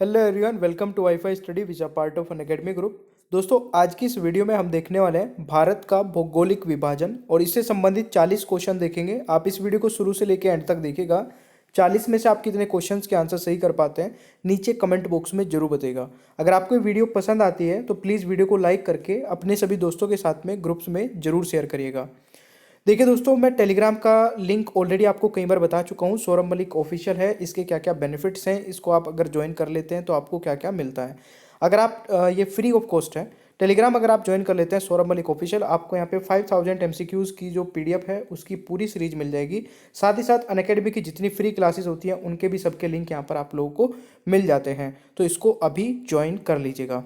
Hello everyone, welcome to WiFi study which are part of Unacademy group. दोस्तों, आज की इस video में हम देखने वाले हैं भारत का भौगोलिक विभाजन और इससे संबंधित 40 क्वेश्चन देखेंगे। आप इस वीडियो को शुरू से लेकर एंड तक देखिएगा। 40 में से आप कितने क्वेश्चंस के आंसर सही कर पाते हैं नीचे कमेंट बॉक्स में जरूर बताइएगा। अगर आपको ये वीडियो पसंद आती है तो प्लीज़ वीडियो को लाइक करके अपने सभी दोस्तों के साथ में ग्रुप्स में जरूर शेयर करिएगा। देखिए दोस्तों, मैं टेलीग्राम का लिंक ऑलरेडी आपको कई बार बता चुका हूँ। सौरभ मलिक ऑफिशियल है। इसके क्या क्या बेनिफिट्स हैं, इसको आप अगर ज्वाइन कर लेते हैं तो आपको क्या क्या मिलता है। अगर आप ये फ्री ऑफ कॉस्ट है टेलीग्राम, अगर आप ज्वाइन कर लेते हैं सौरभ मलिक ऑफिशियल, आपको यहाँ पे 5000 एमसीक्यूज़ की जो पीडीएफ है उसकी पूरी सीरीज मिल जाएगी। साथ ही साथ अनअकैडमी की जितनी फ्री क्लासेस होती हैं उनके भी सबके लिंक यहाँ पर आप लोगों को मिल जाते हैं, तो इसको अभी ज्वाइन कर लीजिएगा।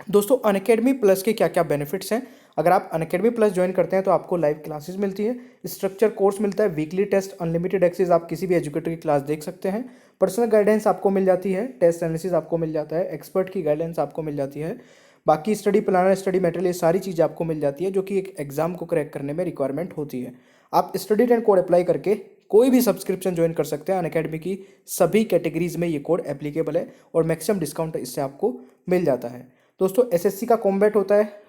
दोस्तों, अनअकैडमी प्लस के क्या क्या बेनिफिट्स हैं। अगर आप अनअकैडमी प्लस ज्वाइन करते हैं तो आपको लाइव क्लासेस मिलती है, स्ट्रक्चर कोर्स मिलता है, वीकली टेस्ट, अनलिमिटेड एक्सेस, आप किसी भी एजुकेटर की क्लास देख सकते हैं, पर्सनल गाइडेंस आपको मिल जाती है, टेस्ट एनालिसिस आपको मिल जाता है, एक्सपर्ट की गाइडेंस आपको मिल जाती है, बाकी स्टडी प्लानर, स्टडी मटेरियल, ये सारी चीज़ें आपको मिल जाती है जो कि एक एग्जाम को क्रैक करने में रिक्वायरमेंट होती है। आप स्टडी टेन कोड अप्लाई करके कोई भी सब्सक्रिप्शन ज्वाइन कर सकते हैं। अनअकैडमी की सभी कैटेगरीज में ये कोड एप्लीकेबल है और मैक्सिमम डिस्काउंट इससे आपको मिल जाता है। दोस्तों, एसएससी का कॉम्बैट होता है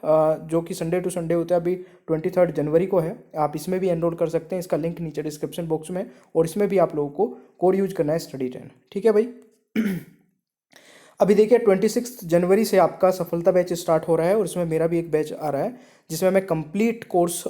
जो कि संडे टू संडे होता है, अभी 23 जनवरी को है। आप इसमें भी एनरोल कर सकते हैं, इसका लिंक नीचे डिस्क्रिप्शन बॉक्स में, और इसमें भी आप लोगों को कोड यूज करना है स्टडी 10। ठीक है भाई। अभी देखिए 26 जनवरी से आपका सफलता बैच स्टार्ट हो रहा है और इसमें मेरा भी एक बैच आ रहा है जिसमें मैं कंप्लीट कोर्स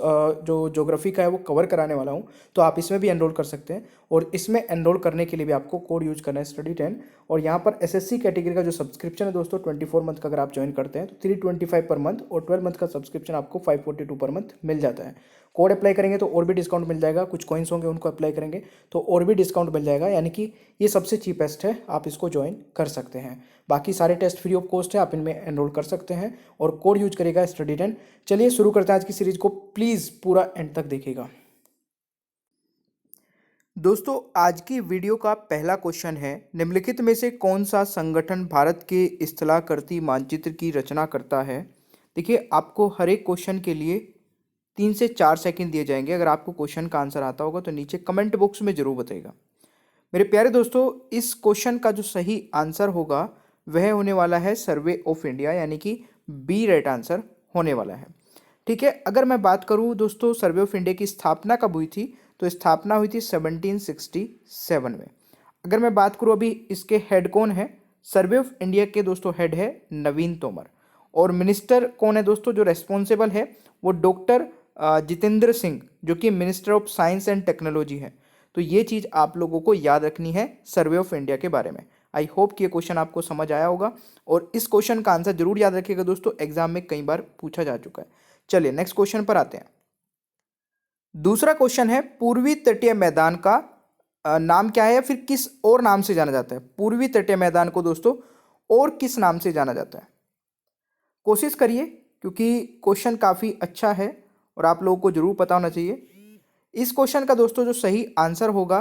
जो ज्योग्राफी का है वो कवर कराने वाला हूँ। तो आप इसमें भी एनरोल कर सकते हैं और इसमें एनरोल करने के लिए भी आपको कोड यूज करना है स्टडी 10। और यहाँ पर एसएससी कैटेगरी का जो सब्सक्रिप्शन है दोस्तों 24 मंथ का अगर आप ज्वाइन करते हैं तो 325 पर मंथ, और 12 मंथ का सब्सक्रिप्शन आपको 542 पर मंथ मिल जाता है। कोड अप्लाई करेंगे तो और भी डिस्काउंट मिल जाएगा, कुछ कॉइन्स होंगे उनको अप्लाई करेंगे तो और भी डिस्काउंट मिल जाएगा, यानी कि ये सबसे चीपेस्ट है, आप इसको ज्वाइन कर सकते हैं। बाकी सारे टेस्ट फ्री ऑफ कॉस्ट है, आप इनमें एनरोल कर सकते हैं और कोड यूज करेगा स्टडी 10। चलिए शुरू करते हैं आज की सीरीज को, प्लीज़ पूरा एंड तक देखिएगा। दोस्तों, आज की वीडियो का पहला क्वेश्चन है, निम्नलिखित में से कौन सा संगठन भारत के स्थलाकृति मानचित्र की रचना करता है। देखिए, आपको हर एक क्वेश्चन के लिए 3 से 4 सेकंड दिए जाएंगे। अगर आपको क्वेश्चन का आंसर आता होगा तो नीचे कमेंट बॉक्स में जरूर बताइएगा। मेरे प्यारे दोस्तों, इस क्वेश्चन का जो सही आंसर होगा वह होने वाला है सर्वे ऑफ इंडिया, यानी कि बी राइट आंसर होने वाला है। ठीक है। अगर मैं बात करूं दोस्तों सर्वे ऑफ इंडिया की स्थापना कब हुई थी, तो स्थापना हुई थी 1767 में। अगर मैं बात करूं अभी इसके हेड कौन है, सर्वे ऑफ इंडिया के दोस्तों हेड है नवीन तोमर, और मिनिस्टर कौन है दोस्तों जो रेस्पॉन्सिबल है, वो डॉक्टर जितेंद्र सिंह, जो कि minister of science and technology है। तो ये चीज़ आप लोगों को याद रखनी है सर्वे ऑफ इंडिया के बारे में। आई होप कि ये क्वेश्चन आपको समझ आया होगा और इस क्वेश्चन का आंसर जरूर याद रखिएगा दोस्तों, एग्जाम में कई बार पूछा जा चुका है। चलिए नेक्स्ट क्वेश्चन पर आते हैं। दूसरा क्वेश्चन है, पूर्वी तटीय मैदान का नाम क्या है या फिर किस और नाम से जाना जाता है। पूर्वी तटीय मैदान को दोस्तों और किस नाम से जाना जाता है। कोशिश करिए क्योंकि क्वेश्चन काफ़ी अच्छा है और आप लोगों को जरूर पता होना चाहिए। इस क्वेश्चन का दोस्तों जो सही आंसर होगा,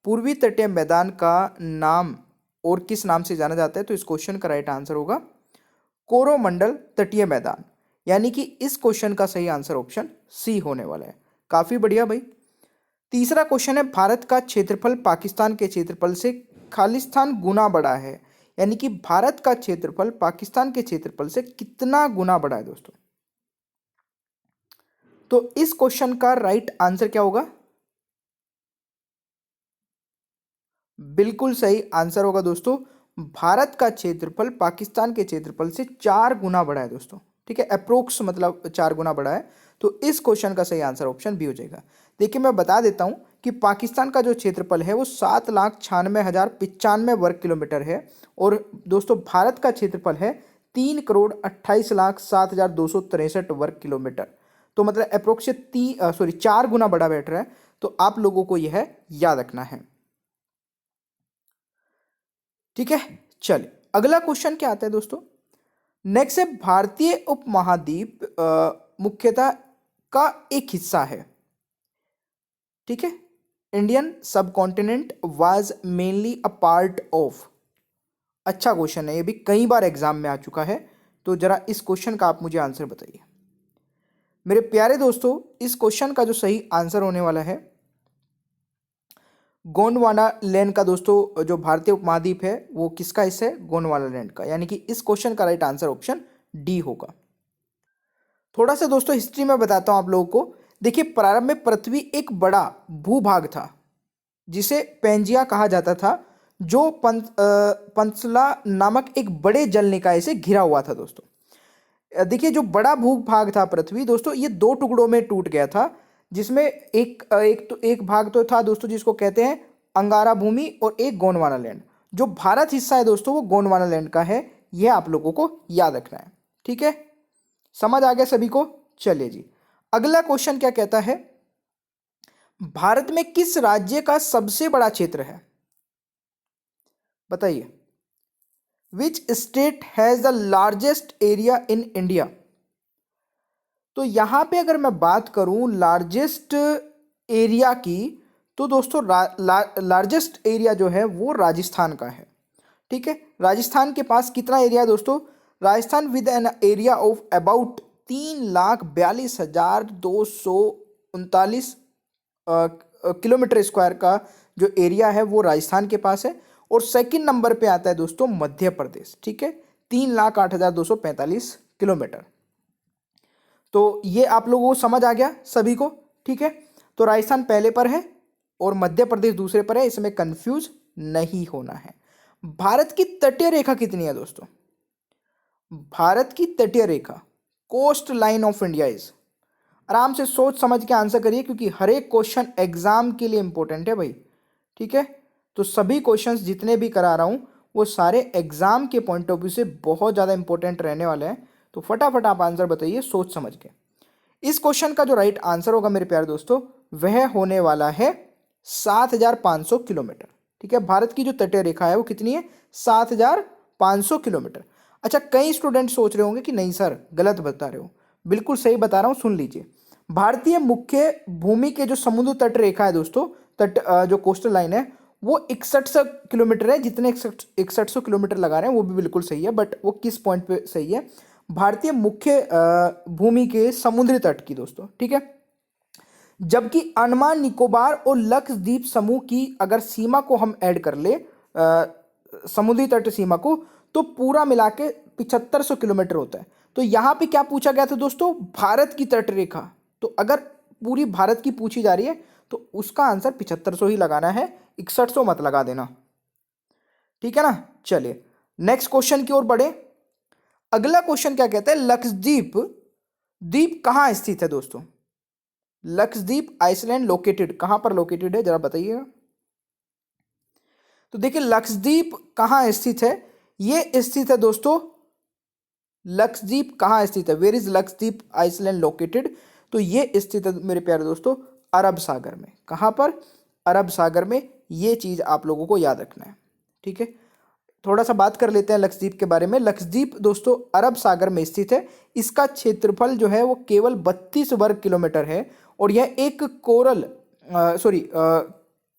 पूर्वी तटीय मैदान का नाम और किस नाम से जाना जाता है, तो इस क्वेश्चन का राइट आंसर होगा कोरोमंडल तटीय मैदान, यानी कि इस क्वेश्चन का सही आंसर ऑप्शन सी होने वाला है। काफी बढ़िया भाई। तीसरा क्वेश्चन है, भारत का क्षेत्रफल पाकिस्तान के क्षेत्रफल से खालिस्तान गुना बड़ा है, यानी कि भारत का क्षेत्रफल पाकिस्तान के क्षेत्रफल से कितना गुना बड़ा है दोस्तों। तो इस क्वेश्चन का राइट आंसर क्या होगा, बिल्कुल सही आंसर होगा दोस्तों, भारत का क्षेत्रफल पाकिस्तान के क्षेत्रफल से 4 गुना बड़ा है दोस्तों। ठीक है, अप्रोक्स मतलब 4 गुना बड़ा है। तो इस क्वेश्चन का सही आंसर ऑप्शन बी हो जाएगा। देखिए मैं बता देता हूं कि पाकिस्तान का जो क्षेत्रफल है वो 7,96,095 वर्ग किलोमीटर है, और दोस्तों भारत का क्षेत्रफल है 3,28,07,263 वर्ग किलोमीटर। तो मतलब अप्रोक्स 4 गुना बड़ा बैठ रहा है। तो आप लोगों को यह याद रखना है। ठीक है, चलिए अगला क्वेश्चन क्या आता है दोस्तों। नेक्स्ट है, भारतीय उपमहाद्वीप मुख्यतः का एक हिस्सा है। ठीक है, इंडियन सब continent was mainly a part of. अच्छा क्वेश्चन है, ये भी कई बार एग्जाम में आ चुका है। तो जरा इस क्वेश्चन का आप मुझे आंसर बताइए। मेरे प्यारे दोस्तों, इस क्वेश्चन का जो सही आंसर होने वाला है गोंडवाना लैंड का दोस्तों जो भारतीय उपमहाद्वीप है वो किसका हिस्सा है? गोंडवाना लैंड का। यानी कि इस क्वेश्चन का राइट आंसर ऑप्शन डी होगा। थोड़ा सा दोस्तों हिस्ट्री में बताता हूं आप लोगों को। देखिए, प्रारंभ में पृथ्वी एक बड़ा भूभाग था जिसे पेंजिया कहा जाता था, जो पंसला नामक एक बड़े जल निकाय से घिरा हुआ था दोस्तों। देखिए, जो बड़ा भूभाग था पृथ्वी दोस्तों, ये दो टुकड़ों में टूट गया था, जिसमें एक भाग तो था दोस्तों जिसको कहते हैं अंगारा भूमि, और एक गोंडवाना लैंड। जो भारत हिस्सा है दोस्तों वो गोंडवाना लैंड का है, यह आप लोगों को याद रखना है। ठीक है, समझ आ गया सभी को? चलिए जी, अगला क्वेश्चन क्या कहता है, भारत में किस राज्य का सबसे बड़ा क्षेत्र है? बताइए। Which state has the largest area in India? तो यहां पे अगर मैं बात करूं लार्जेस्ट एरिया की, तो दोस्तों लार्जेस्ट एरिया जो है वो राजस्थान का है। ठीक है, राजस्थान के पास कितना एरिया है दोस्तों? Rajasthan with an area of about 3,42,239 kilometre square का जो एरिया है वो राजस्थान के पास है। और सेकंड नंबर पे आता है दोस्तों मध्य प्रदेश। ठीक है, 3,08,245 किलोमीटर। तो ये आप लोगों को समझ आ गया सभी को? ठीक है, तो राजस्थान पहले पर है और मध्य प्रदेश दूसरे पर है, इसमें कंफ्यूज नहीं होना है। भारत की तटीय रेखा कितनी है दोस्तों? भारत की तटीय रेखा, coast line of India is, आराम से सोच समझ के आंसर करिए क्योंकि हर एक क्वेश्चन एग्जाम के लिए इंपॉर्टेंट है भाई। ठीक है, तो सभी क्वेश्चंस जितने भी करा रहा हूं वो सारे एग्जाम के पॉइंट ऑफ व्यू से बहुत ज़्यादा इंपॉर्टेंट रहने वाले हैं। तो फटाफट आप आंसर बताइए सोच समझ के। इस क्वेश्चन का जो राइट आंसर होगा मेरे प्यारे दोस्तों, वह होने वाला है 7,500 किलोमीटर। ठीक है, भारत की जो तटीय रेखा है वो कितनी है? 7,500 किलोमीटर। अच्छा, कई स्टूडेंट सोच रहे होंगे कि नहीं सर गलत बता रहे हो। बिल्कुल सही बता रहा हूँ, सुन लीजिए। भारतीय मुख्य भूमि के जो समुद्र तट रेखा है दोस्तों, जो कोस्टल लाइन है वो 6100 किलोमीटर है। जितने 6100 किलोमीटर लगा रहे हैं वो भी बिल्कुल सही है, बट वो किस पॉइंट पे सही है? भारतीय मुख्य भूमि के समुद्री तट की दोस्तों। ठीक है, जबकि अंडमान निकोबार और लक्षद्वीप समूह की अगर सीमा को हम ऐड कर ले, समुद्री तट सीमा को, तो पूरा मिला के 7500 किलोमीटर होता है। तो यहां पे क्या पूछा गया था दोस्तों? भारत की तट रेखा। तो अगर पूरी भारत की पूछी जा रही है तो उसका आंसर 7500 ही लगाना है, 6100 मत लगा देना। ठीक है ना? चलिए नेक्स्ट क्वेश्चन की ओर बढ़े। अगला क्वेश्चन क्या कहता है, लक्षद्वीप द्वीप कहां स्थित है दोस्तों? लक्षद्वीप आइसलैंड लोकेटेड कहां पर लोकेटेड है, जरा बताइएगा। तो देखिए लक्षद्वीप कहां स्थित है, ये स्थित है दोस्तों, लक्षद्वीप कहां स्थित है, where is Lakshadweep island located? तो ये स्थित है मेरे प्यारे दोस्तों अरब सागर में। कहां पर? अरब सागर में। ये चीज आप लोगों को याद रखना है। ठीक है, थोड़ा सा बात कर लेते हैं लक्षद्वीप के बारे में। लक्षद्वीप दोस्तों अरब सागर में स्थित है। इसका क्षेत्रफल जो है वो केवल 32 वर्ग किलोमीटर है और यह एक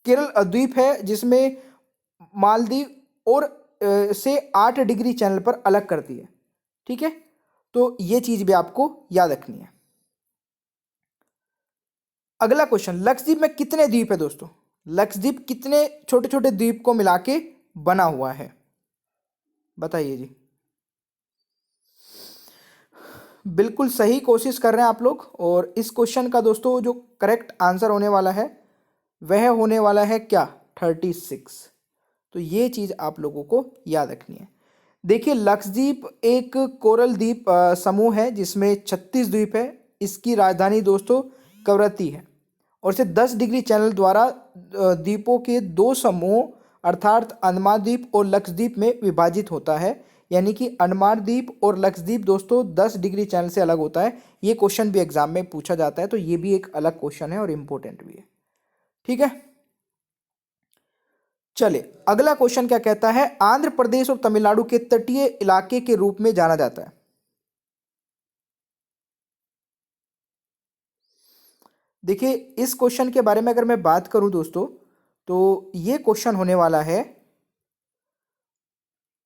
केरल द्वीप है जिसमें मालदीव और से 8 डिग्री चैनल पर अलग करती है। ठीक है, तो ये चीज भी आपको याद रखनी है। अगला क्वेश्चन, लक्षद्वीप में कितने द्वीप है दोस्तों? लक्षद्वीप कितने छोटे छोटे द्वीप को मिला के बना हुआ है, बताइए जी। बिल्कुल सही कोशिश कर रहे हैं आप लोग। और इस क्वेश्चन का दोस्तों जो करेक्ट आंसर होने वाला है वह होने वाला है क्या? 36। तो ये चीज आप लोगों को याद रखनी है। देखिए लक्षद्वीप एक कोरल द्वीप समूह है जिसमें 36 द्वीप है। इसकी राजधानी दोस्तों कवरत्ती है और इसे 10 डिग्री चैनल द्वारा द्वीपों के दो समूह अर्थात अंडमान द्वीप और लक्षद्वीप में विभाजित होता है। यानी कि अंडमान द्वीप और लक्षद्वीप दोस्तों 10 डिग्री चैनल से अलग होता है। ये क्वेश्चन भी एग्जाम में पूछा जाता है, तो ये भी एक अलग क्वेश्चन है और इम्पोर्टेंट भी है। ठीक है, चलिए अगला क्वेश्चन क्या कहता है, आंध्र प्रदेश और तमिलनाडु के तटीय इलाके के रूप में जाना जाता है। देखिए इस क्वेश्चन के बारे में अगर मैं बात करूं दोस्तों, तो ये क्वेश्चन होने वाला है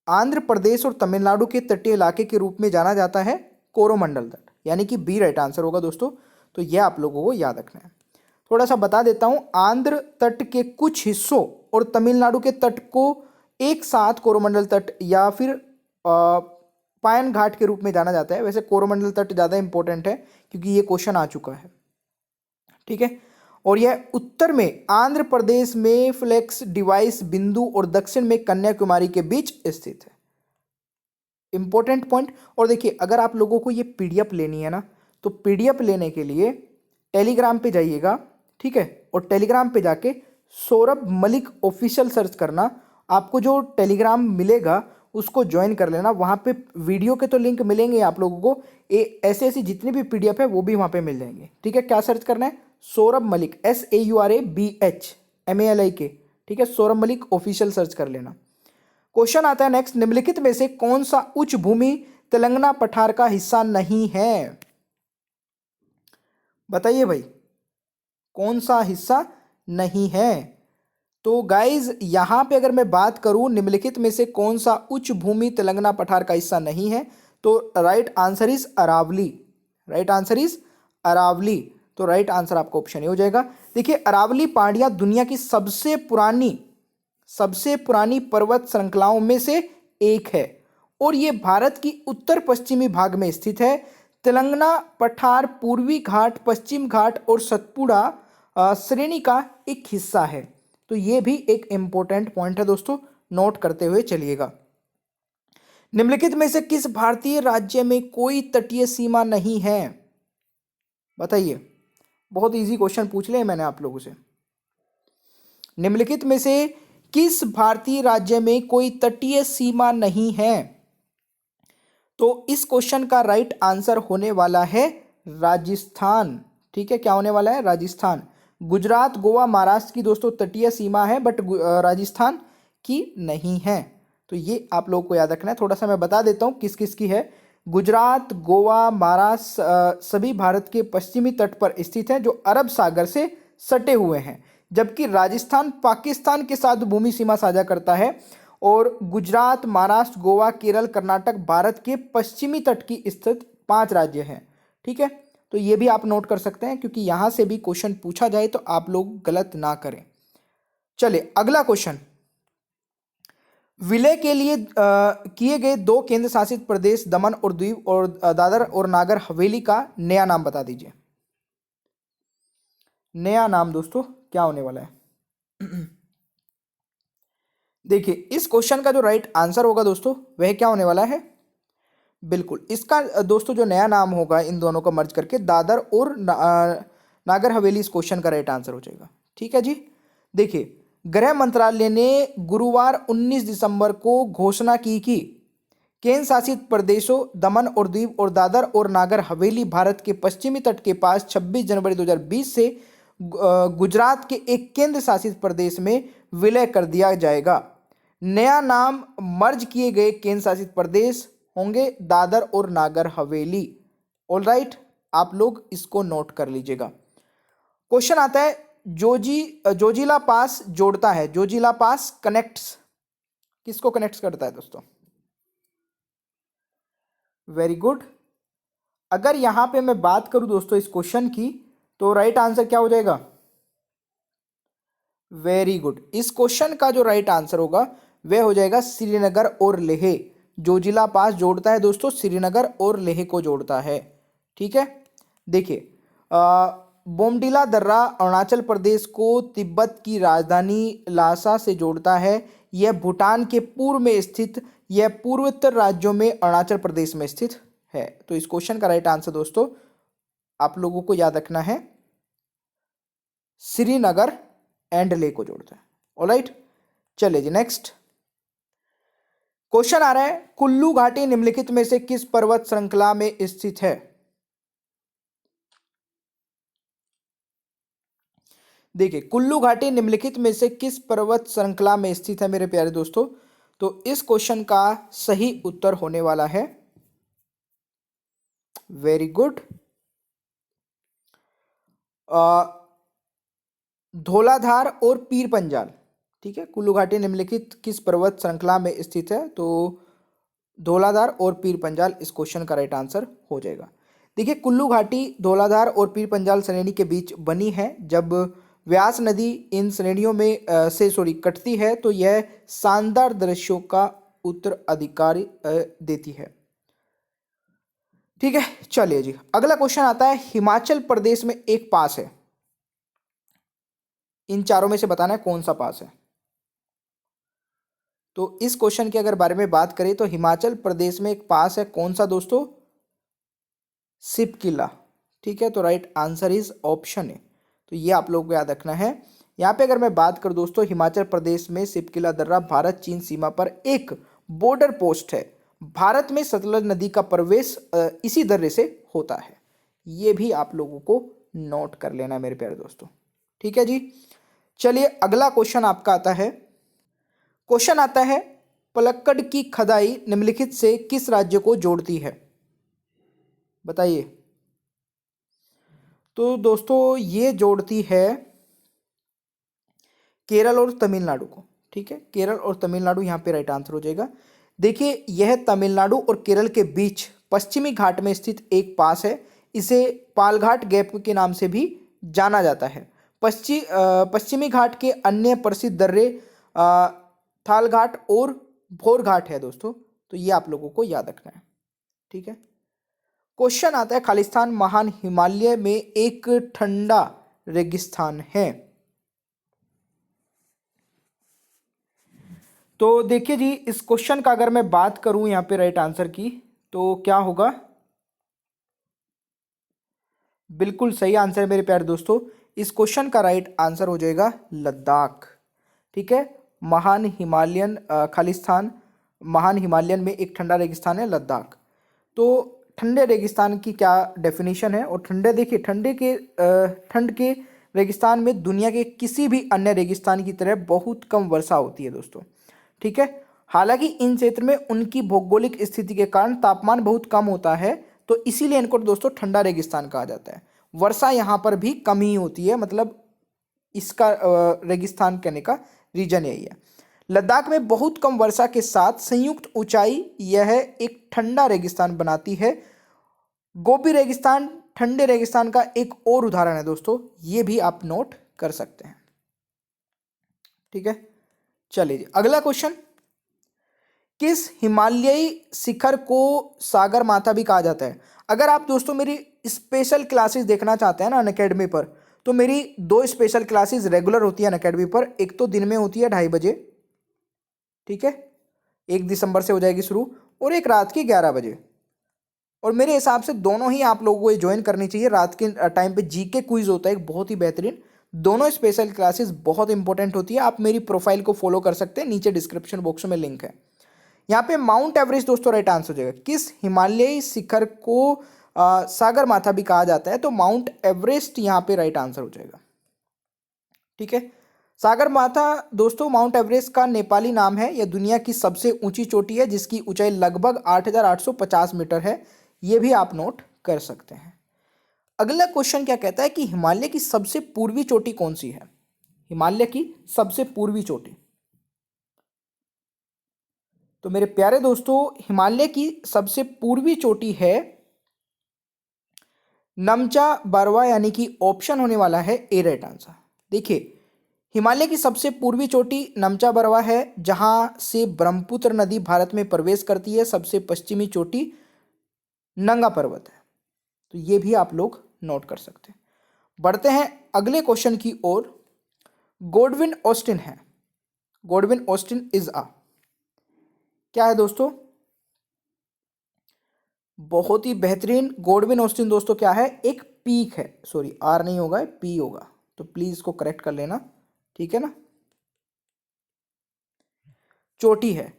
आंध्र प्रदेश और तमिलनाडु के तटीय इलाके के रूप में जाना जाता है कोरोमंडल तट, यानी कि बी राइट आंसर होगा दोस्तों। तो यह आप लोगों को याद रखना है। थोड़ा सा बता देता हूँ। आंध्र तट के कुछ हिस्सों और तमिलनाडु के तट को एक साथ कोरोमंडल तट या फिर पायन घाट के रूप में जाना जाता है। वैसे कोरोमंडल तट ज़्यादा इंपॉर्टेंट है क्योंकि ये क्वेश्चन आ चुका है, ठीक है। और यह उत्तर में आंध्र प्रदेश में फ्लेक्स डिवाइस बिंदु और दक्षिण में कन्याकुमारी के बीच स्थित है। Important point. और देखिए, अगर आप लोगों को ये पीडीएफ लेनी है ना, तो पीडीएफ लेने के लिए टेलीग्राम पे जाइएगा, ठीक है। और टेलीग्राम पे जाके सौरभ मलिक ऑफिशियल सर्च करना, आपको जो टेलीग्राम मिलेगा उसको ज्वाइन कर लेना। वहाँ पे वीडियो के तो लिंक मिलेंगे आप लोगों को, ऐसी ऐसी जितनी भी पीडीएफ है वो भी वहाँ पे मिल जाएंगे, ठीक है। क्या सर्च करना है? सौरभ मलिक, SAURABH, ठीक है। सौरभ मलिक ऑफिशियल सर्च कर लेना। क्वेश्चन आता है नेक्स्ट, निम्नलिखित में से कौन सा उच्च भूमि तेलंगाना पठार का हिस्सा नहीं है? बताइए भाई, कौन सा हिस्सा नहीं है? तो गाइज यहां पे अगर मैं बात करूं निम्नलिखित में से कौन सा उच्च भूमि तेलंगाना पठार का हिस्सा नहीं है, तो right answer is Aravalli. Right answer is Aravalli. तो राइट आंसर आपका ऑप्शन ये हो जाएगा। देखिए, अरावली पहाड़ियां दुनिया की सबसे पुरानी पर्वत श्रृंखलाओं में से एक है और ये भारत की उत्तर पश्चिमी भाग में स्थित है। तेलंगाना पठार पूर्वी घाट, पश्चिम घाट और सतपुड़ा श्रेणी का एक हिस्सा है। तो ये भी एक इंपॉर्टेंट पॉइंट है दोस्तों, नोट करते हुए चलिएगा। निम्नलिखित में से किस भारतीय राज्य में कोई तटीय सीमा नहीं है? बताइए, बहुत इजी क्वेश्चन पूछ लिया मैंने आप लोगों से। निम्नलिखित में से किस भारतीय राज्य में कोई तटीय सीमा नहीं है? तो इस क्वेश्चन का राइट आंसर होने वाला है राजस्थान, ठीक है। क्या होने वाला है? राजस्थान। गुजरात, गोवा, महाराष्ट्र की दोस्तों तटीय सीमा है, बट राजस्थान की नहीं है। तो ये आप लोगों को याद रखना है। थोड़ा सा मैं बता देता हूँ किस किस की है। गुजरात, गोवा, महाराष्ट्र सभी भारत के पश्चिमी तट पर स्थित हैं जो अरब सागर से सटे हुए हैं, जबकि राजस्थान पाकिस्तान के साथ भूमि सीमा साझा करता है। और गुजरात, महाराष्ट्र, गोवा, केरल, कर्नाटक भारत के पश्चिमी तट की स्थित 5 राज्य हैं, ठीक है। तो ये भी आप नोट कर सकते हैं क्योंकि यहां से भी क्वेश्चन पूछा जाए तो आप लोग गलत ना करें। चलिए अगला क्वेश्चन, विलय के लिए किए गए 2 केंद्र शासित प्रदेश दमन और दीव और दादर और नागर हवेली का नया नाम बता दीजिए। नया नाम दोस्तों क्या होने वाला है? देखिए, इस क्वेश्चन का जो राइट आंसर होगा दोस्तों वह क्या होने वाला है? बिल्कुल, इसका दोस्तों जो नया नाम होगा इन दोनों को मर्ज करके दादर और नागर हवेली इस क्वेश्चन का राइट आंसर हो जाएगा, ठीक है जी। देखिए, गृह मंत्रालय ने गुरुवार 19 दिसंबर को घोषणा की कि केंद्र शासित प्रदेशों दमन और दीव और दादर और नागर हवेली भारत के पश्चिमी तट के पास 26 जनवरी 2020 से गुजरात के एक केंद्र शासित प्रदेश में विलय कर दिया जाएगा। नया नाम मर्ज किए गए केंद्र शासित प्रदेश होंगे दादर और नागर हवेली। ऑलराइट, आप लोग इसको नोट कर लीजिएगा। क्वेश्चन आता है, जोजिला पास जोड़ता है, जोजिला पास कनेक्ट्स, किसको कनेक्ट करता है दोस्तों? Very good. अगर यहां पे मैं बात करूं दोस्तों इस क्वेश्चन की, तो राइट आंसर क्या हो जाएगा? Very good. इस क्वेश्चन का जो राइट आंसर होगा वह हो जाएगा श्रीनगर और लेह। जोजिला पास जोड़ता है दोस्तों, श्रीनगर और लेह को जोड़ता है, ठीक है। देखिए, बोमडिला दर्रा अरुणाचल प्रदेश को तिब्बत की राजधानी लासा से जोड़ता है। यह भूटान के पूर्व में स्थित, यह पूर्वोत्तर राज्यों में अरुणाचल प्रदेश में स्थित है। तो इस क्वेश्चन का राइट आंसर दोस्तों आप लोगों को याद रखना है, श्रीनगर एंड लेह को जोड़ता है। ऑलराइट, चलिए जी नेक्स्ट क्वेश्चन आ रहा है, कुल्लू घाटी निम्नलिखित में से किस पर्वत श्रृंखला में स्थित है? देखिए, कुल्लू घाटी निम्नलिखित में से किस पर्वत श्रृंखला में स्थित है मेरे प्यारे दोस्तों? तो इस क्वेश्चन का सही उत्तर होने वाला है, वेरी गुड, धौलाधार और पीर पंजाल, ठीक है। कुल्लू घाटी निम्नलिखित किस पर्वत श्रृंखला में स्थित है? तो धौलाधार और पीर पंजाल इस क्वेश्चन का राइट आंसर हो जाएगा। देखिए कुल्लू घाटी धौलाधार और पीर पंजाल श्रेणी के बीच बनी है। जब व्यास नदी इन श्रेणियों में कटती है तो यह शानदार दृश्यों का उत्तराधिकारी देती है। ठीक है, चलिए जी अगला क्वेश्चन आता है, हिमाचल प्रदेश में एक पास है, इन चारों में से बताना है कौन सा पास है। तो इस क्वेश्चन के अगर बारे में बात करें तो हिमाचल प्रदेश में एक पास है, कौन सा दोस्तों? सिप किला। ठीक है, तो राइट आंसर इज ऑप्शन है। तो ये आप लोगों को याद रखना है। यहाँ पे अगर मैं बात करूँ दोस्तों, हिमाचल प्रदेश में सिप किला दर्रा भारत चीन सीमा पर एक बॉर्डर पोस्ट है। भारत में सतलज नदी का प्रवेश इसी दर्रे से होता है। ये भी आप लोगों को नोट कर लेना है मेरे प्यारे दोस्तों। ठीक है जी, चलिए अगला क्वेश्चन आपका आता है। क्वेश्चन आता है, पलक्कड़ की खदाई निम्नलिखित से किस राज्य को जोड़ती है? बताइए। तो दोस्तों ये जोड़ती है केरल और तमिलनाडु को। ठीक है, केरल और तमिलनाडु यहाँ पे राइट आंसर हो जाएगा। देखिए यह तमिलनाडु और केरल के बीच पश्चिमी घाट में स्थित एक पास है। इसे पालघाट गैप के नाम से भी जाना जाता है। पश्चिमी घाट के अन्य प्रसिद्ध दर्रे थाल घाट और भोर घाट है दोस्तों। तो ये आप लोगों को याद रखना है। ठीक है, क्वेश्चन आता है, खालिस्तान महान हिमालय में एक ठंडा रेगिस्तान है। तो देखिए जी इस क्वेश्चन का अगर मैं बात करूं यहाँ पे राइट आंसर की, तो क्या होगा? बिल्कुल सही आंसर है मेरे प्यारे दोस्तों। इस क्वेश्चन का राइट आंसर हो जाएगा लद्दाख। ठीक है, महान हिमालयन खालिस्तान महान हिमालयन में एक ठंडा रेगिस्तान है लद्दाख। तो ठंडे रेगिस्तान की क्या डेफिनेशन है? और देखिए ठंड के रेगिस्तान में दुनिया के किसी भी अन्य रेगिस्तान की तरह बहुत कम वर्षा होती है दोस्तों। ठीक है, हालांकि इन क्षेत्र में उनकी भौगोलिक स्थिति के कारण तापमान बहुत कम होता है, तो इसीलिए इनको दोस्तों ठंडा रेगिस्तान कहा जाता है। वर्षा यहाँ पर भी कम ही होती है, मतलब इसका रेगिस्तान कहने का रीजन यही है। लद्दाख में बहुत कम वर्षा के साथ संयुक्त ऊंचाई यह एक ठंडा रेगिस्तान बनाती है। गोबी रेगिस्तान ठंडे रेगिस्तान का एक और उदाहरण है दोस्तों, ये भी आप नोट कर सकते हैं। ठीक है, चलिए अगला क्वेश्चन, किस हिमालयी शिखर को सागर माथा भी कहा जाता है? अगर आप दोस्तों मेरी स्पेशल क्लासेस देखना चाहते हैं ना अनअकैडमी पर, तो मेरी 2 स्पेशल क्लासेस रेगुलर होती है अनअकैडमी पर। एक तो दिन में होती है 2:30 बजे, ठीक है, 1 दिसंबर से हो जाएगी शुरू, और एक रात की 11 बजे। और मेरे हिसाब से दोनों ही आप लोगों को ये ज्वाइन करनी चाहिए। रात के टाइम पे जीके क्विज होता है एक बहुत ही बेहतरीन। दोनों स्पेशल क्लासेस बहुत इंपॉर्टेंट होती है। आप मेरी प्रोफाइल को फॉलो कर सकते हैं, नीचे डिस्क्रिप्शन बॉक्स में लिंक है। यहाँ पे माउंट एवरेस्ट दोस्तों राइट आंसर हो जाएगा। किस हिमालयी शिखर को सागर माथा भी कहा जाता है? तो माउंट एवरेस्ट यहाँ पे राइट आंसर हो जाएगा। ठीक है, सागर माथा दोस्तों माउंट एवरेस्ट का नेपाली नाम है। यह दुनिया की सबसे ऊंची चोटी है जिसकी ऊंचाई लगभग 8,850 मीटर है। यह भी आप नोट कर सकते हैं। अगला क्वेश्चन क्या कहता है कि हिमालय की सबसे पूर्वी चोटी कौन सी है? हिमालय की सबसे पूर्वी चोटी, तो मेरे प्यारे दोस्तों हिमालय की सबसे पूर्वी चोटी है नमचा बारवा, यानी कि ऑप्शन होने वाला है ए राइट आंसर। देखिए हिमालय की सबसे पूर्वी चोटी नमचा बारवा है, जहां से ब्रह्मपुत्र नदी भारत में प्रवेश करती है। सबसे पश्चिमी चोटी नंगा पर्वत है। तो ये भी आप लोग नोट कर सकते हैं। बढ़ते हैं अगले क्वेश्चन की ओर। गॉडविन ऑस्टिन है, गॉडविन ऑस्टिन इज अ, क्या है दोस्तों? बहुत ही बेहतरीन। गॉडविन ऑस्टिन दोस्तों क्या है? एक पीक है, सॉरी आर नहीं होगा, पी होगा, तो प्लीज इसको करेक्ट कर लेना। ठीक है ना, चोटी है।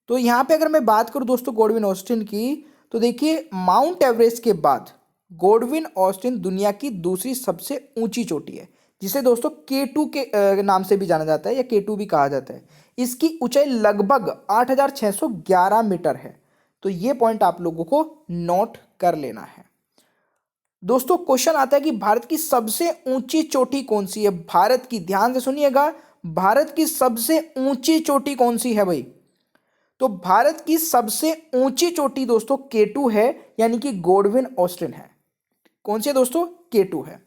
तो यहां पे अगर मैं बात करूं दोस्तों गॉडविन ऑस्टिन की, तो देखिए माउंट एवरेस्ट के बाद गॉडविन ऑस्टिन दुनिया की दूसरी सबसे ऊंची चोटी है, जिसे दोस्तों K2 के नाम से भी जाना जाता है, या K2 भी कहा जाता है। इसकी ऊंचाई लगभग 8,611 मीटर है। तो ये पॉइंट आप लोगों को नोट कर लेना है। दोस्तों क्वेश्चन आता है कि भारत की सबसे ऊंची चोटी कौन सी है? भारत की, ध्यान से सुनिएगा, भारत की सबसे ऊंची चोटी कौन सी है भाई? तो भारत की सबसे ऊंची चोटी दोस्तों K2 है, यानी कि गॉडविन ऑस्टिन है। कौन सी है दोस्तों? K2 है।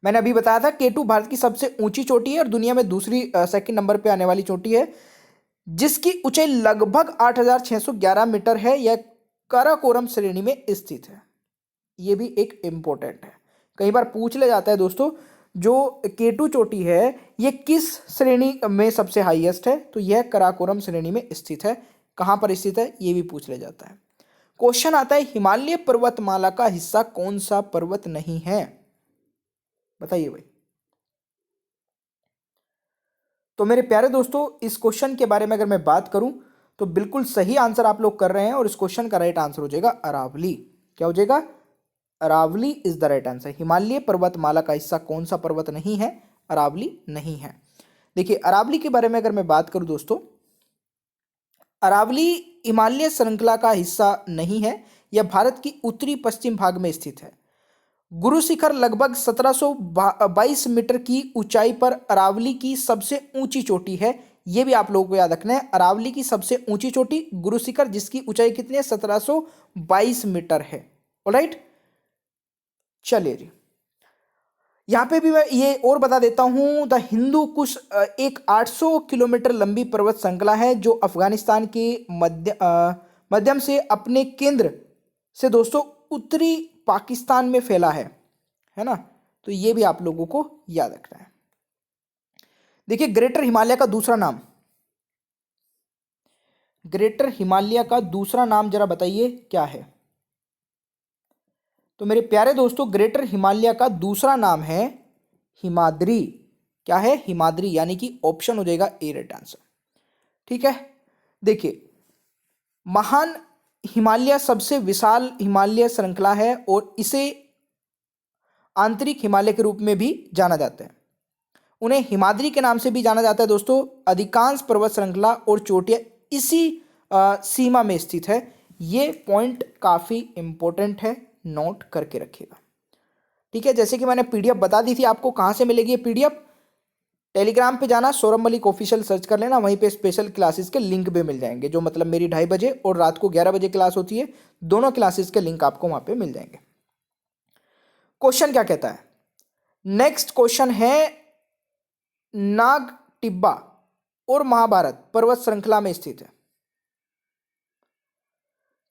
मैंने अभी बताया था K2 भारत की सबसे ऊंची चोटी है और दुनिया में दूसरी सेकंड नंबर पे आने वाली चोटी है, जिसकी ऊंचाई लगभग 8,611 मीटर है। यह काराकोरम श्रेणी में स्थित है। यह भी एक इंपॉर्टेंट है, कई बार पूछ ले जाता है दोस्तों, जो K2 चोटी है यह किस श्रेणी में सबसे हाईएस्ट है? तो यह काराकोरम श्रेणी में स्थित है। कहां पर स्थित है यह भी पूछ ले जाता है। क्वेश्चन आता है, हिमालय पर्वतमाला का हिस्सा कौन सा पर्वत नहीं है? बताइए भाई। तो मेरे प्यारे दोस्तों, इस क्वेश्चन के बारे में अगर मैं बात करूं तो बिल्कुल सही आंसर आप लोग कर रहे हैं और इस क्वेश्चन का राइट आंसर हो जाएगा अरावली। क्या हो जाएगा? Aravalli is the right answer. Himalaya पर्वतमाला का हिस्सा कौन सा पर्वत नहीं है? अरावली नहीं है। देखिए, अरावली के बारे में अगर मैं बात करूं दोस्तों, अरावली हिमालय श्रृंखला का हिस्सा नहीं है। यह भारत की उत्तरी पश्चिम भाग में स्थित है। गुरु शिखर लगभग 1722 मीटर की ऊंचाई पर अरावली की सबसे ऊंची चोटी है। यह भी आप लोगों को याद रखना है, अरावली की सबसे ऊंची चोटी गुरु शिखर, जिसकी ऊंचाई कितनी है? 1722 मीटर है। ऑलराइट, चलिए जी, यहां पे भी मैं ये और बता देता हूं, द हिंदू कुश एक 800 किलोमीटर लंबी पर्वत श्रृंखला है जो अफगानिस्तान के मध्यम से अपने केंद्र से दोस्तों उत्तरी पाकिस्तान में फैला है ना? तो ये भी आप लोगों को याद रखना है। देखिए, ग्रेटर हिमालय का दूसरा नाम, ग्रेटर हिमालय का दूसरा नाम जरा बताइए क्या है? तो मेरे प्यारे दोस्तों, ग्रेटर हिमालय का दूसरा नाम है हिमाद्री। क्या है? हिमाद्री, यानी कि ऑप्शन हो जाएगा ए राइट आंसर। ठीक है, देखिए, महान हिमालय सबसे विशाल हिमालय श्रृंखला है और इसे आंतरिक हिमालय के रूप में भी जाना जाता है। उन्हें हिमाद्री के नाम से भी जाना जाता है दोस्तों। अधिकांश पर्वत श्रृंखला और चोटियां इसी सीमा में स्थित है। ये पॉइंट काफी इंपॉर्टेंट है, नोट करके रखिएगा। ठीक है, जैसे कि मैंने पीडीएफ बता दी थी आपको, कहां से मिलेगी ये पीडीएफ? टेलीग्राम पे जाना, सौरभ मलिक ऑफिशियल सर्च कर लेना, वहीं पे स्पेशल क्लासेस के लिंक भी मिल जाएंगे, जो मतलब मेरी 2:30 बजे और रात को 11 बजे क्लास होती है, दोनों क्लासेस के लिंक आपको वहां पे मिल जाएंगे। क्वेश्चन क्या कहता है? नेक्स्ट क्वेश्चन है, नाग टिब्बा और महाभारत पर्वत श्रृंखला में स्थित है।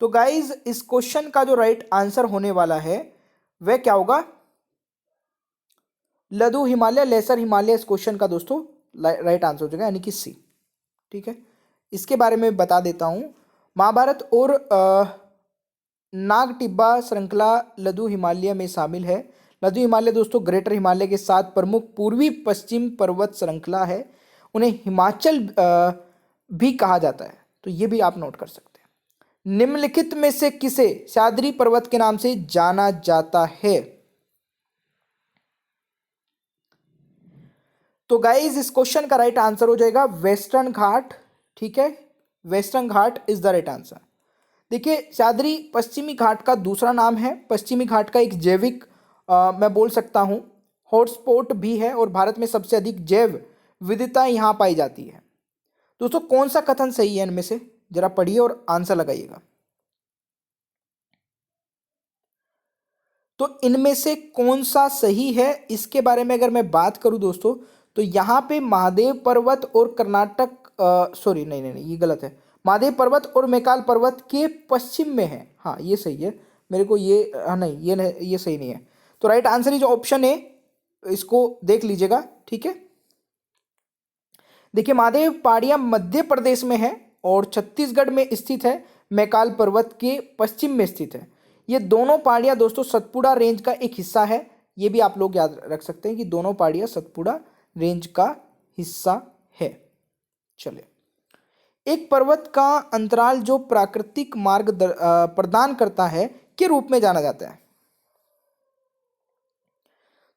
तो गाइज, इस क्वेश्चन का जो राइट आंसर होने वाला है वह क्या होगा? लघु हिमालय, लेसर हिमालय इस क्वेश्चन का दोस्तों राइट आंसर हो जाएगा, यानी कि सी। ठीक है, इसके बारे में बता देता हूं। महाभारत और नाग टिब्बा श्रृंखला लघु हिमालय में शामिल है। लघु हिमालय दोस्तों ग्रेटर हिमालय के 7 प्रमुख पूर्वी पश्चिम पर्वत श्रृंखला है। उन्हें हिमाचल भी कहा जाता है, तो ये भी आप नोट कर सकते हैं। निम्नलिखित में से किसे सह्याद्री पर्वत के नाम से जाना जाता है? तो गाइज, इस क्वेश्चन का राइट आंसर हो जाएगा वेस्टर्न घाट। ठीक है, western Ghat is the right answer. देखिए, सह्याद्री पश्चिमी घाट का दूसरा नाम है। पश्चिमी घाट का एक जैविक मैं बोल सकता हूं हॉटस्पॉट भी है और भारत में सबसे अधिक जैव विविधता यहां पाई जाती है। दोस्तों, कौन सा कथन सही है इनमें से? जरा पढ़िए और आंसर लगाइएगा। तो इनमें से कौन सा सही है, इसके बारे में अगर मैं बात करूं दोस्तों, तो यहां पे महादेव पर्वत और कर्नाटक सॉरी नहीं नहीं नहीं, ये गलत है। महादेव पर्वत और मैकाल पर्वत के पश्चिम में है। हाँ, ये सही है। मेरे को ये नहीं, ये सही नहीं है। तो right answer is option A, इसको देख लीजिएगा। ठीक है, देखिए, महादेव पहाड़ियां मध्य प्रदेश में है और छत्तीसगढ़ में स्थित है। मैकाल पर्वत के पश्चिम में स्थित है। ये दोनों पहाड़ियां दोस्तों सतपुड़ा रेंज का एक हिस्सा है। ये भी आप लोग याद रख सकते हैं कि दोनों पहाड़ियां सतपुड़ा रेंज का हिस्सा है। चलिए, एक पर्वत का अंतराल जो प्राकृतिक मार्ग प्रदान करता है के रूप में जाना जाता है।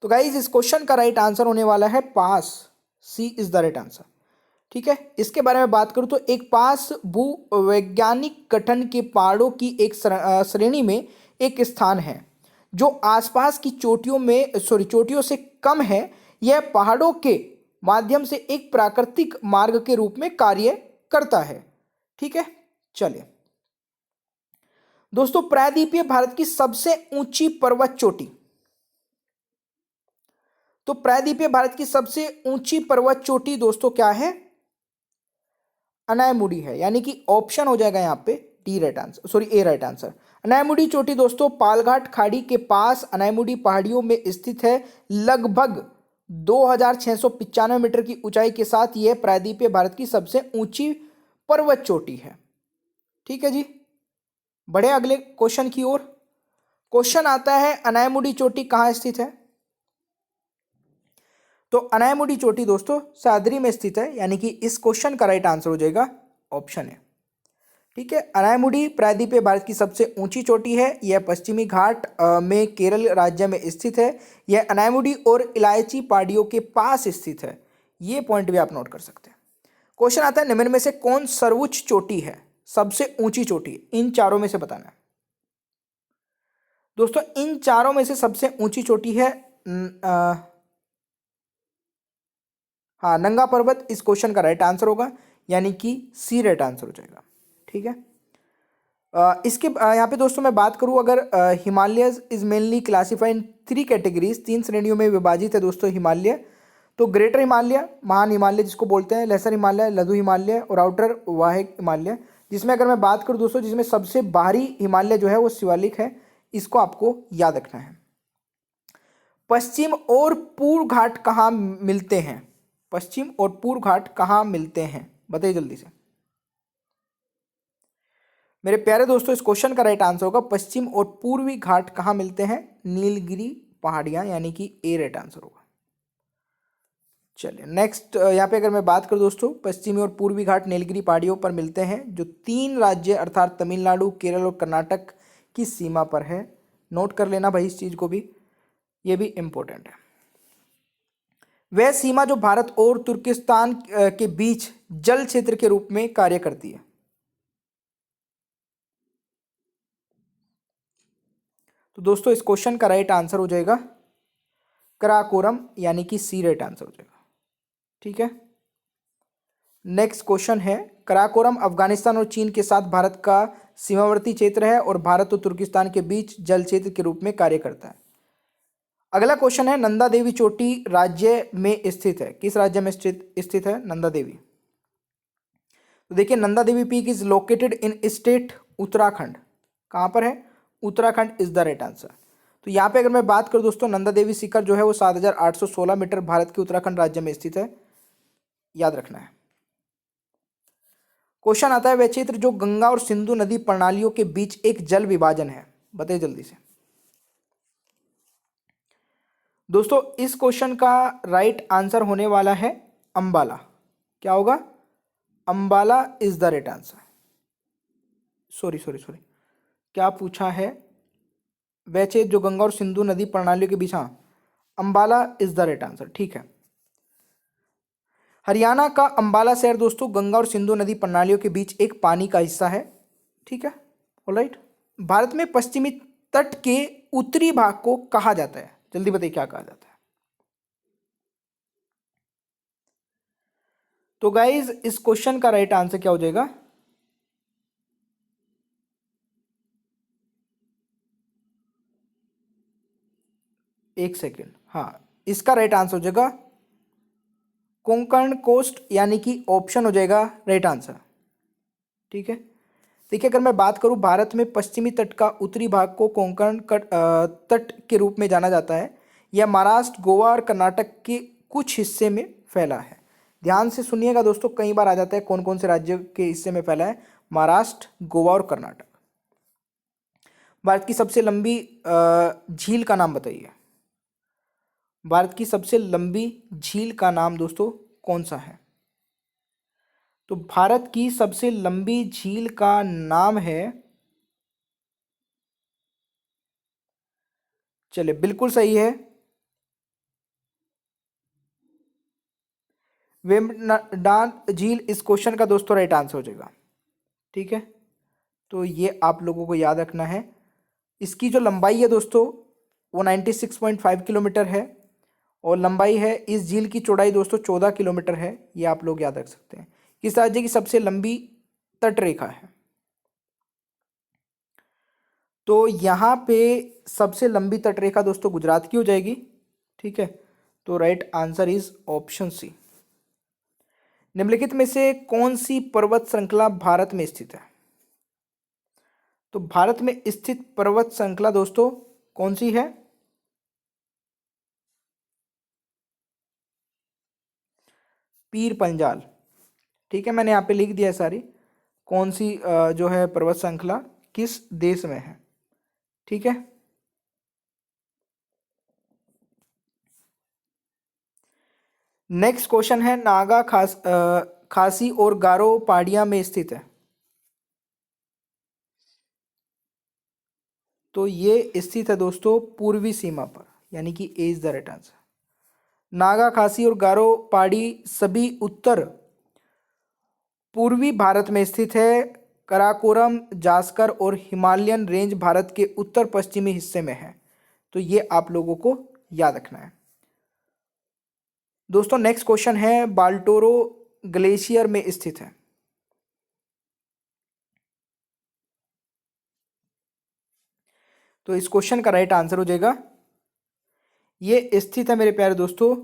तो गाइज, इस क्वेश्चन का राइट आंसर होने वाला है पास। सी इज द राइट आंसर। ठीक है, इसके बारे में बात करूं तो एक पास भू वैज्ञानिक गठन के पहाड़ों की एक श्रेणी में एक स्थान है जो आसपास की चोटियों से कम है। यह पहाड़ों के माध्यम से एक प्राकृतिक मार्ग के रूप में कार्य करता है। ठीक है, चलिए, दोस्तों प्रायद्वीपीय भारत की सबसे ऊंची पर्वत चोटी, तो प्रायद्वीपीय भारत की सबसे ऊंची पर्वत चोटी दोस्तों क्या है? अनायमुडी है, यानी कि ऑप्शन हो जाएगा यहां पे डी राइट आंसर, सॉरी ए राइट आंसर। अनायमुडी चोटी दोस्तों पालघाट खाड़ी के पास अनायमुडी पहाड़ियों में स्थित है। लगभग 2695 मीटर की ऊंचाई के साथ यह प्रायद्वीपीय भारत की सबसे ऊंची पर्वत चोटी है। ठीक है जी, बढ़े अगले क्वेश्चन की ओर। क्वेश्चन आता है अनायमुडी चोटी कहां स्थित है? तो अनायमुडी चोटी दोस्तों सह्याद्री में स्थित है, यानी कि इस क्वेश्चन का राइट आंसर हो जाएगा ऑप्शन है। ठीक है, अनायमुडी प्रायद्वीपीय भारत की सबसे ऊंची चोटी है। यह पश्चिमी घाट में केरल राज्य में स्थित है। यह अनायमुडी और इलायची पहाड़ियों के पास स्थित है। ये पॉइंट भी आप नोट कर सकते हैं। क्वेश्चन आता है निम्न में से कौन सर्वोच्च चोटी है, सबसे ऊंची चोटी? इन चारों में से बताना है दोस्तों। इन चारों में से सबसे ऊंची चोटी है हाँ नंगा पर्वत, इस क्वेश्चन का राइट आंसर होगा, यानी कि सी राइट आंसर हो जाएगा। ठीक है, इसके यहाँ पे दोस्तों मैं बात करूँ अगर Himalayas is mainly classified in 3 categories, 3 श्रेणियों में विभाजित है दोस्तों हिमालय। तो ग्रेटर हिमालय, महान हिमालय जिसको बोलते हैं, लेसर हिमालय, लघु हिमालय और आउटर वाहिक हिमालय। जिसमें अगर मैं बात करूँ दोस्तों, जिसमें सबसे बाहरी हिमालय जो है वो शिवालिक है, इसको आपको याद रखना है। पश्चिम और पूर्व घाट कहाँ मिलते हैं? पश्चिम और पूर्व घाट कहाँ मिलते हैं, बताइए जल्दी से मेरे प्यारे दोस्तों। इस क्वेश्चन का राइट आंसर होगा पश्चिम और पूर्वी घाट कहाँ मिलते हैं? नीलगिरी पहाड़ियां, यानी कि ए राइट आंसर होगा। चलिए नेक्स्ट, यहाँ पे अगर मैं बात करूँ दोस्तों, पश्चिमी और पूर्वी घाट नीलगिरी पहाड़ियों पर मिलते हैं, जो 3 राज्य अर्थात तमिलनाडु, केरल और कर्नाटक की सीमा पर है। नोट कर लेना भाई इस चीज को भी, ये भी इंपॉर्टेंट है। वह सीमा जो भारत और तुर्किस्तान के बीच जल क्षेत्र के रूप में कार्य करती है। तो दोस्तों इस क्वेश्चन का राइट आंसर हो जाएगा कराकोरम, यानी कि सी राइट आंसर हो जाएगा। ठीक है, नेक्स्ट क्वेश्चन है कराकोरम अफगानिस्तान और चीन के साथ भारत का सीमावर्ती क्षेत्र है और भारत और तुर्किस्तान के बीच जल क्षेत्र के रूप में कार्य करता है। अगला क्वेश्चन है नंदा देवी चोटी राज्य में स्थित है, किस राज्य में स्थित है नंदा देवी? तो देखिए Nanda Devi peak is located in state Uttarakhand. कहां पर है? Uttarakhand is the right answer. तो यहाँ पे अगर मैं बात करूँ दोस्तों, नंदा देवी शिखर जो है वो 7816 मीटर भारत के उत्तराखंड राज्य में स्थित है, याद रखना है। क्वेश्चन आता है वह क्षेत्र जो गंगा और सिंधु नदी प्रणालियों के बीच एक जल विभाजन है, बताइए जल्दी से दोस्तों। इस क्वेश्चन का राइट आंसर होने वाला है अंबाला। क्या होगा? Ambala is the right answer. Sorry, क्या पूछा है? वह क्षेत्र जो गंगा और सिंधु नदी प्रणालियों के बीच, हाँ Ambala is the right answer. ठीक है, हरियाणा का अंबाला शहर दोस्तों गंगा और सिंधु नदी प्रणालियों के बीच एक पानी का हिस्सा है। ठीक है, ऑलराइट। भारत में पश्चिमी तट के उत्तरी भाग को कहा जाता है, जल्दी बताइए क्या कहा जाता है? तो गाइज इस क्वेश्चन का राइट आंसर क्या हो जाएगा? एक सेकेंड, हाँ इसका राइट आंसर हो जाएगा कोंकण कोस्ट, यानी कि ऑप्शन हो जाएगा राइट आंसर। ठीक है, देखिए अगर मैं बात करूं भारत में पश्चिमी तट का उत्तरी भाग को कोंकण तट के रूप में जाना जाता है। यह महाराष्ट्र, गोवा और कर्नाटक के कुछ हिस्से में फैला है। ध्यान से सुनिएगा दोस्तों, कई बार आ जाता है कौन कौन से राज्य के हिस्से में फैला है? महाराष्ट्र, गोवा और कर्नाटक। भारत की सबसे लंबी झील का नाम बताइए। भारत की सबसे लंबी झील का नाम दोस्तों कौन सा है? तो भारत की सबसे लंबी झील का नाम है, चलिए बिल्कुल सही है, वेम्बनाड झील इस क्वेश्चन का दोस्तों राइट आंसर हो जाएगा। ठीक है, तो ये आप लोगों को याद रखना है। इसकी जो लंबाई है दोस्तों वो 96.5 किलोमीटर है और लंबाई है, इस झील की चौड़ाई दोस्तों 14 किलोमीटर है। ये आप लोग याद रख सकते हैं। किस राज्य की सबसे लंबी तट रेखा है? तो यहाँ पे सबसे लंबी तटरेखा दोस्तों गुजरात की हो जाएगी। ठीक है, तो right answer is option C. निम्नलिखित में से कौन सी पर्वत श्रृंखला भारत में स्थित है? तो भारत में स्थित पर्वत श्रृंखला दोस्तों कौन सी है? पीर पंजाल। ठीक है, मैंने यहाँ पे लिख दिया है सारी कौन सी जो है पर्वत श्रृंखला किस देश में है। ठीक है, नेक्स्ट क्वेश्चन है नागा खासी और गारो पहाड़ियां में स्थित है। तो ये स्थित है दोस्तों पूर्वी सीमा पर, यानी कि A is the right answer. Naga Khasi और गारो पहाड़ी सभी उत्तर पूर्वी भारत में स्थित है। कराकोरम, जास्कर और हिमालयन रेंज भारत के उत्तर पश्चिमी हिस्से में है। तो ये आप लोगों को याद रखना है दोस्तों। नेक्स्ट क्वेश्चन है बाल्टोरो ग्लेशियर में स्थित है। तो इस क्वेश्चन का राइट आंसर हो जाएगा, ये स्थित है मेरे प्यारे दोस्तों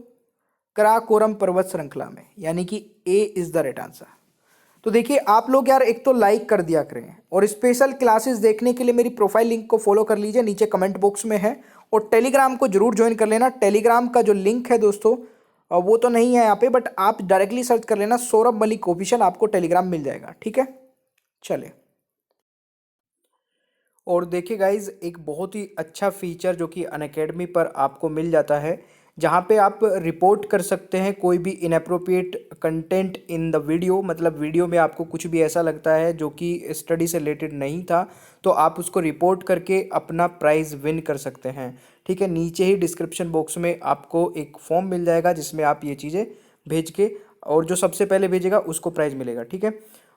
कराकोरम पर्वत श्रृंखला में, यानी कि A is the right answer. तो देखिए आप लोग यार एक तो लाइक कर दिया करें और स्पेशल क्लासेस देखने के लिए मेरी प्रोफाइल लिंक को फॉलो कर लीजिए, नीचे कमेंट बॉक्स में है। और टेलीग्राम को जरूर ज्वाइन कर लेना। टेलीग्राम का जो लिंक है दोस्तों वो तो नहीं है यहाँ पे, बट आप डायरेक्टली सर्च कर लेना सौरभ मलिक ऑफिशियल, आपको टेलीग्राम मिल जाएगा। ठीक है, चले। और देखिए गाइज एक बहुत ही अच्छा फीचर जो कि अनअकैडमी पर आपको मिल जाता है, जहाँ पे आप रिपोर्ट कर सकते हैं कोई भी inappropriate content in the video. मतलब वीडियो में आपको कुछ भी ऐसा लगता है जो कि स्टडी से रिलेटेड नहीं था, तो आप उसको रिपोर्ट करके अपना प्राइज़ विन कर सकते हैं। ठीक है, नीचे ही डिस्क्रिप्शन बॉक्स में आपको एक फॉर्म मिल जाएगा जिसमें आप ये चीज़ें भेज के, और जो सबसे पहले भेजेगा उसको प्राइज़ मिलेगा। ठीक है,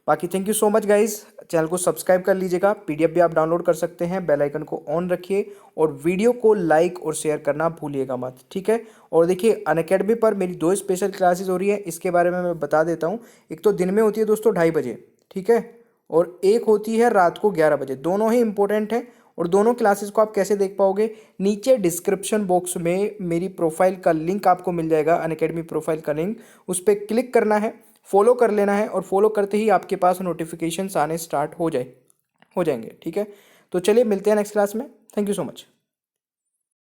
बाकी thank you so much guys. Channel को सब्सक्राइब कर लीजिएगा, पीडीएफ भी आप डाउनलोड कर सकते हैं। बेल आइकन को ऑन रखिए और वीडियो को लाइक और शेयर करना भूलिएगा मत। ठीक है, और देखिए अनअकैडमी पर मेरी 2 स्पेशल क्लासेस हो रही है, इसके बारे में मैं बता देता हूँ। एक तो दिन में होती है दोस्तों 2:30 बजे, ठीक है, और एक होती है रात को 11 बजे। दोनों ही इंपॉर्टेंट है। और दोनों क्लासेस को आप कैसे देख पाओगे, नीचे डिस्क्रिप्शन बॉक्स में मेरी प्रोफाइल का लिंक आपको मिल जाएगा, अनअकैडमी प्रोफाइल का लिंक, उस पर क्लिक करना है, फॉलो कर लेना है, और फॉलो करते ही आपके पास नोटिफिकेशंस आने स्टार्ट हो जाएंगे। ठीक है, तो चलिए मिलते हैं नेक्स्ट क्लास में। Thank you so much.